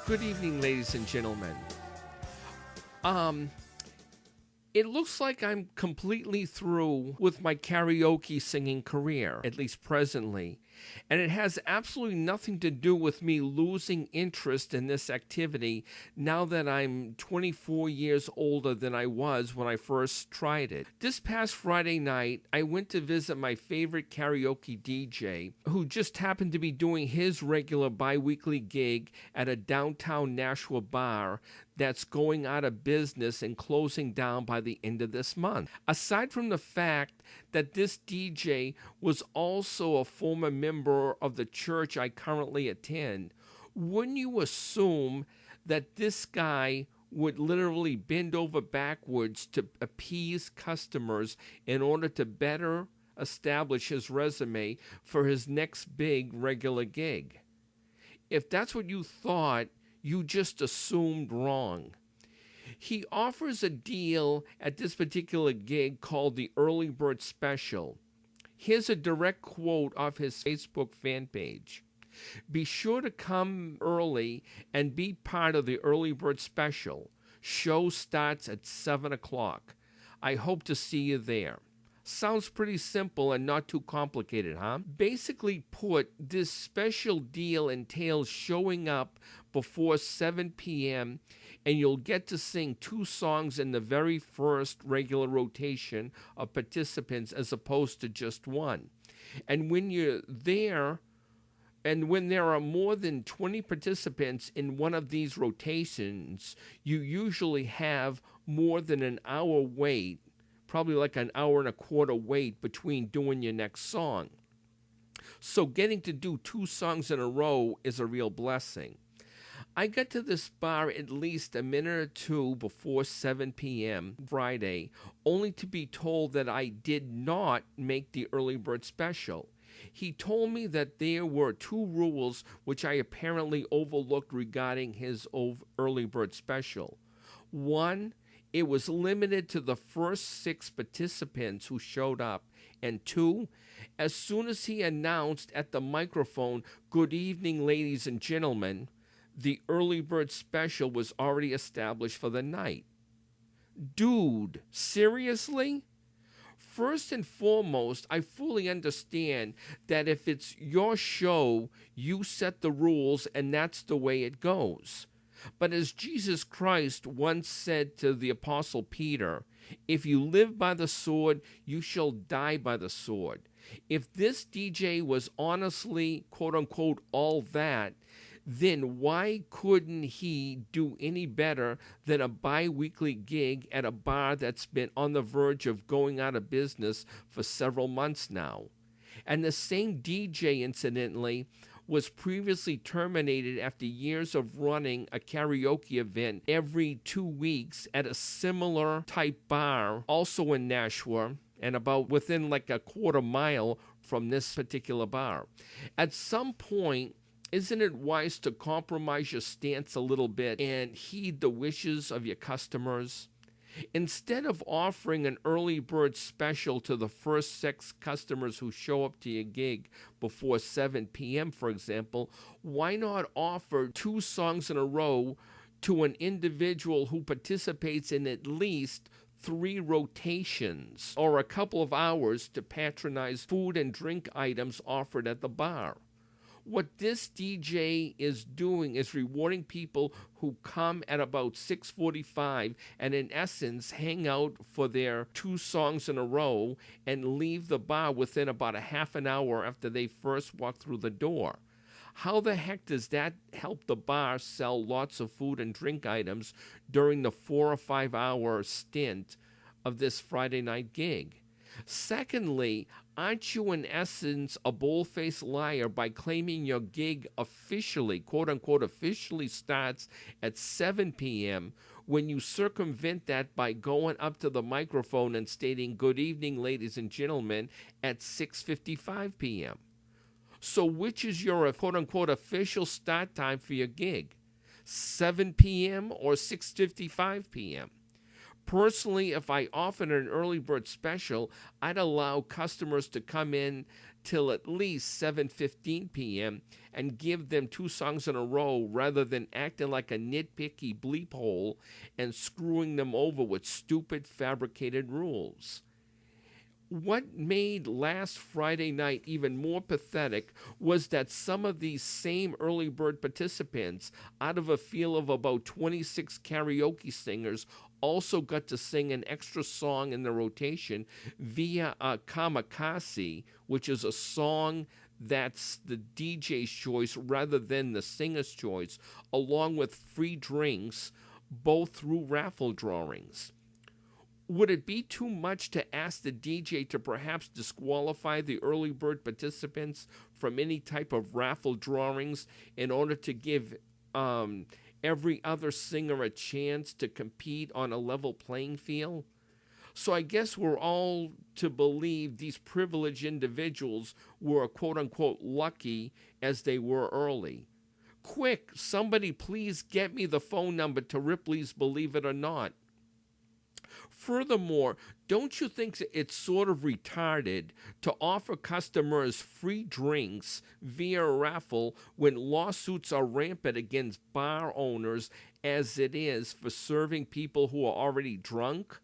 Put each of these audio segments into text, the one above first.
Good evening, ladies and gentlemen. It looks like I'm completely through with my karaoke singing career, at least presently, and it has absolutely nothing to do with me losing interest in this activity now that I'm 24 years older than I was when I first tried it. This past Friday night, I went to visit my favorite karaoke DJ, who just happened to be doing his regular bi-weekly gig at a downtown Nashua bar that's going out of business and closing down by the end of this month. Aside from the fact that this DJ was also a former member of the church I currently attend, wouldn't you assume that this guy would literally bend over backwards to appease customers in order to better establish his resume for his next big regular gig? If that's what you thought, you just assumed wrong. He offers a deal at this particular gig called the Early Bird Special. Here's a direct quote off his Facebook fan page. Be sure to come early and be part of the Early Bird Special. Show starts at 7 o'clock. I hope to see you there. Sounds pretty simple and not too complicated, huh? Basically put, this special deal entails showing up before 7 p.m. and you'll get to sing 2 songs in the very first regular rotation of participants as opposed to just one. And when you're there, and when there are more than 20 participants in one of these rotations, you usually have more than an hour wait, probably like an hour and a quarter wait between doing your next song. So getting to do 2 songs in a row is a real blessing. I got to this bar at least a minute or two before 7 p.m. Friday, only to be told that I did not make the Early Bird Special. He told me that there were 2 rules which I apparently overlooked regarding his Early Bird Special. 1, it was limited to the first 6 participants who showed up. And 2, as soon as he announced at the microphone, "Good evening, ladies and gentlemen," the Early Bird Special was already established for the night. Dude, seriously? First and foremost, I fully understand that if it's your show, you set the rules and that's the way it goes. But as Jesus Christ once said to the Apostle Peter, if you live by the sword, you shall die by the sword. If this DJ was honestly, quote unquote, all that, then why couldn't he do any better than a bi-weekly gig at a bar that's been on the verge of going out of business for several months now? And the same DJ, incidentally, was previously terminated after years of running a karaoke event every 2 weeks at a similar type bar, also in Nashua, and about within like a quarter mile from this particular bar. At some point, isn't it wise to compromise your stance a little bit and heed the wishes of your customers? Instead of offering an Early Bird Special to the first 6 customers who show up to your gig before 7 p.m., for example, why not offer 2 songs in a row to an individual who participates in at least 3 rotations or a couple of hours to patronize food and drink items offered at the bar? What this DJ is doing is rewarding people who come at about 6:45 and in essence hang out for their 2 songs in a row and leave the bar within about a half an hour after they first walk through the door. How the heck does that help the bar sell lots of food and drink items during the 4 or 5 hour stint of this Friday night gig? Secondly, aren't you in essence a bold-faced liar by claiming your gig officially, quote-unquote, officially starts at 7 p.m. when you circumvent that by going up to the microphone and stating, "Good evening, ladies and gentlemen," at 6:55 p.m.? So which is your, quote-unquote, official start time for your gig? 7 p.m. or 6:55 p.m.? Personally, if I offered an Early Bird Special, I'd allow customers to come in till at least 7:15 p.m. and give them 2 songs in a row rather than acting like a nitpicky bleep hole and screwing them over with stupid fabricated rules. What made last Friday night even more pathetic was that some of these same early bird participants, out of a field of about 26 karaoke singers, also got to sing an extra song in the rotation via a kamikaze, which is a song that's the DJ's choice rather than the singer's choice, along with free drinks, both through raffle drawings. Would it be too much to ask the DJ to perhaps disqualify the early bird participants from any type of raffle drawings in order to give every other singer a chance to compete on a level playing field? So I guess we're all to believe these privileged individuals were quote-unquote lucky as they were early. Quick, somebody please get me the phone number to Ripley's Believe It or Not. Furthermore, don't you think it's sort of retarded to offer customers free drinks via a raffle when lawsuits are rampant against bar owners as it is for serving people who are already drunk?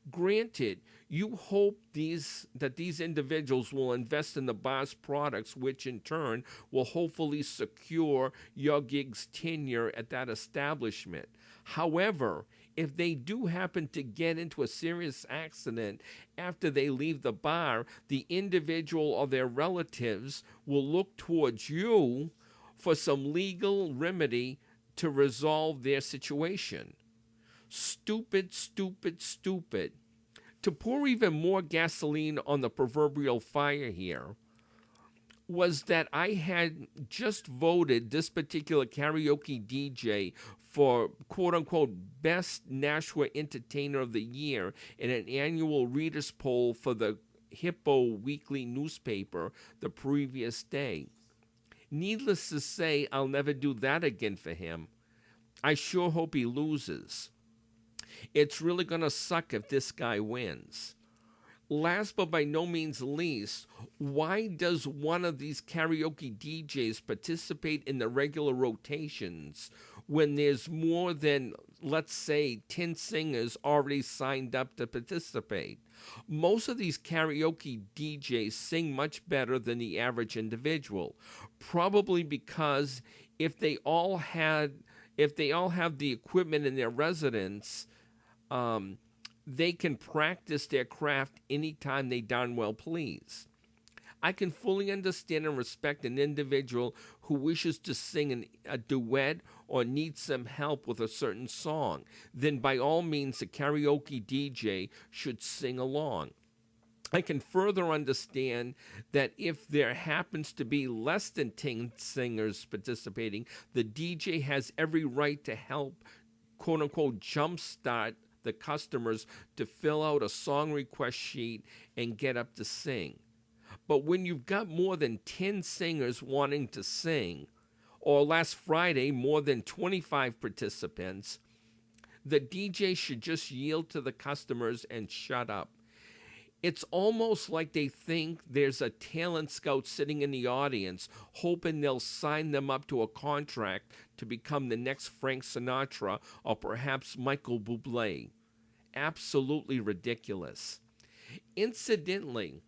Granted, you hope that these individuals will invest in the bar's products, which in turn will hopefully secure your gig's tenure at that establishment. However, if they do happen to get into a serious accident after they leave the bar, the individual or their relatives will look towards you for some legal remedy to resolve their situation. Stupid, stupid, stupid. To pour even more gasoline on the proverbial fire here was that I had just voted this particular karaoke DJ for quote-unquote Best Nashua Entertainer of the Year in an annual readers poll for the Hippo Weekly newspaper the previous day. Needless to say, I'll never do that again for him. I sure hope he loses. It's really going to suck if this guy wins. Last but by no means least, why does one of these karaoke DJs participate in the regular rotations when there's more than, let's say, 10 singers already signed up to participate? Most of these karaoke DJs sing much better than the average individual, probably because if they all have the equipment in their residence, they can practice their craft anytime they darn well please. I can fully understand and respect an individual who wishes to sing a duet or needs some help with a certain song. Then by all means, the karaoke DJ should sing along. I can further understand that if there happens to be less than 10 singers participating, the DJ has every right to help, quote-unquote, jumpstart the customers to fill out a song request sheet and get up to sing. But when you've got more than 10 singers wanting to sing, or last Friday, more than 25 participants, the DJ should just yield to the customers and shut up. It's almost like they think there's a talent scout sitting in the audience hoping they'll sign them up to a contract to become the next Frank Sinatra or perhaps Michael Bublé. Absolutely ridiculous. Incidentally,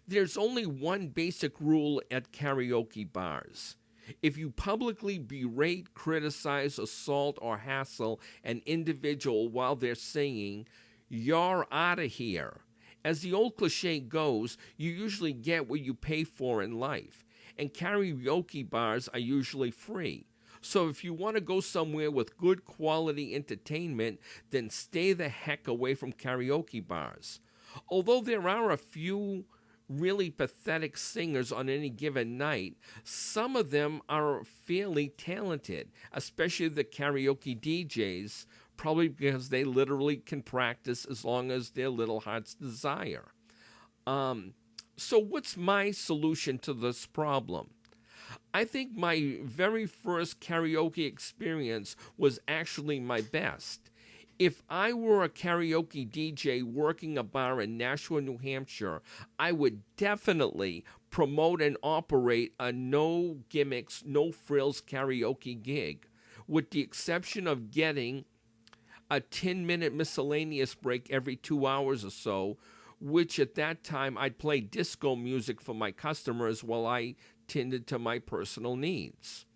there's only one basic rule at karaoke bars. If you publicly berate, criticize, assault, or hassle an individual while they're singing, you're out of here. As the old cliche goes, you usually get what you pay for in life, and karaoke bars are usually free. So if you want to go somewhere with good quality entertainment, then stay the heck away from karaoke bars. Although there are a few really pathetic singers on any given night, some of them are fairly talented, especially the karaoke DJs, probably because they literally can practice as long as their little hearts desire. So what's my solution to this problem? I think my very first karaoke experience was actually my best. If I were a karaoke DJ working a bar in Nashua, New Hampshire, I would definitely promote and operate a no gimmicks, no frills karaoke gig, with the exception of getting a 10-minute miscellaneous break every 2 hours or so, which at that time I'd play disco music for my customers while I tended to my personal needs.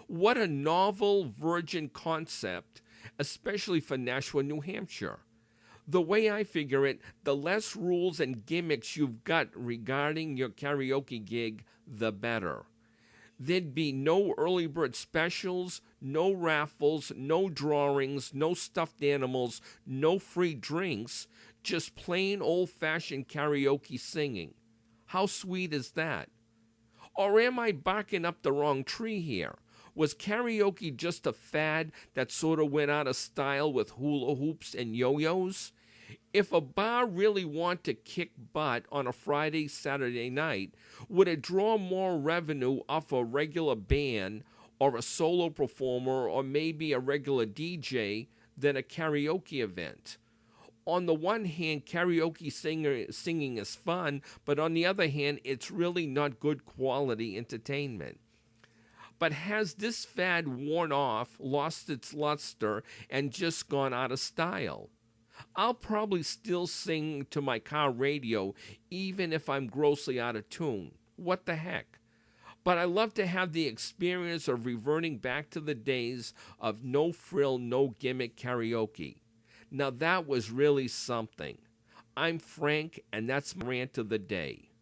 What a novel, virgin concept, especially for Nashua, New Hampshire. The way I figure it, the less rules and gimmicks you've got regarding your karaoke gig, the better. There'd be no early bird specials, no raffles, no drawings, no stuffed animals, no free drinks, just plain old-fashioned karaoke singing. How sweet is that? Or am I barking up the wrong tree here? Was karaoke just a fad that sort of went out of style with hula hoops and yo-yos? If a bar really wanted to kick butt on a Friday, Saturday night, would it draw more revenue off a regular band or a solo performer or maybe a regular DJ than a karaoke event? On the one hand, karaoke singing is fun, but on the other hand, it's really not good quality entertainment. But has this fad worn off, lost its luster, and just gone out of style? I'll probably still sing to my car radio even if I'm grossly out of tune. What the heck? But I love to have the experience of reverting back to the days of no frill, no gimmick karaoke. Now that was really something. I'm Frank, and that's my rant of the day.